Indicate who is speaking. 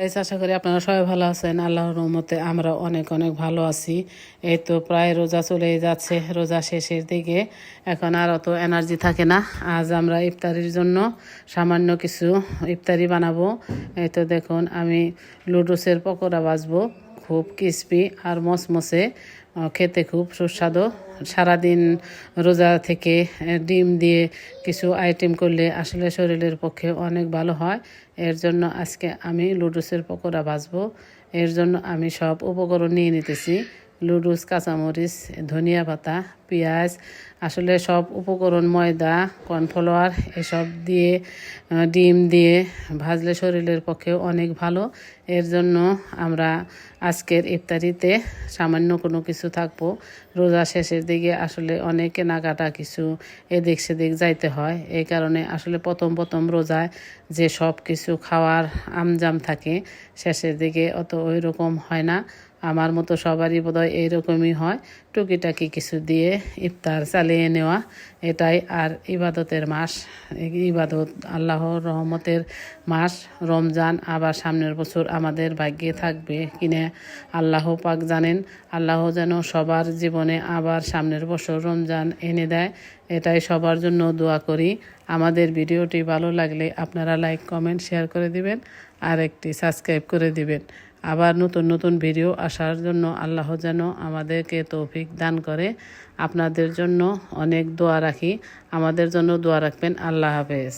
Speaker 1: আশা করি আপনারা সবাই ভালো আছেন। আল্লাহর রহমতে আমরা অনেক অনেক ভালো আছি। এই তো প্রায় রোজা চলেই যাচ্ছে, রোজা শেষের দিকে। এখন আর অত এনার্জি থাকে না। আজ আমরা ইফতারির জন্য সামান্য কিছু ইফতারি বানাবো। এই তো দেখুন, আমি লুডুসের পকোড়া ভাজবো, খুব ক্রিস্পি আর মচমচে, খেতে খুব সুস্বাদু। সারাদিন রোজা থেকে ডিম দিয়ে কিছু আইটেম করলে আসলে শরীরের পক্ষে অনেক ভালো হয়। এর জন্য আজকে আমি লুডুসের পকোড়া ভাজবো। এর জন্য আমি সব উপকরণ নিয়ে নিতেছি: লুডুস, কাঁচামরিচ, ধনিয়া পাতা, পেঁয়াজ। আসলে সব উপকরণ ময়দা, কর্নফ্লাওয়ার এসব দিয়ে ডিম দিয়ে ভাজলে শরীরের পক্ষে অনেক ভালো। এর জন্য আমরা আজকের ইফতারিতে সামান্য কোনো কিছু থাকবো। রোজা শেষের দিকে আসলে অনেক কেনাকাটা কিছু এদিক সেদিক যাইতে হয়। এই কারণে আসলে প্রথম রোজায় যে সব কিছু খাওয়ার আমজাম থাকে, শেষের দিকে অত ওই রকম হয় না। আমার মতো সবারই বোধহয় এইরকমই হয়। টুকিটাকি কিছু দিয়ে ইফতার চালিয়ে নেওয়া, এটাই। আর ইবাদতের মাস, ইবাদত আল্লাহর রহমতের মাস রমজান আবার সামনের বছর আমাদের ভাগ্যে থাকবে কিনা আল্লাহ পাক জানেন। আল্লাহ যেন সবার জীবনে আবার সামনের বছর রমজান এনে দেয়, এটাই সবার জন্য দোয়া করি। আমাদের ভিডিওটি ভালো লাগলে আপনারা লাইক, কমেন্ট, শেয়ার করে দিবেন আর একটি সাবস্ক্রাইব করে দিবেন। আবার নতুন নতুন ভিডিও আসার জন্য আল্লাহ যেন আমাদেরকে তৌফিক দান করে। আপনাদের জন্য অনেক দোয়া রাখি, আমাদের জন্য দোয়া রাখবেন। আল্লাহ হাফেজ।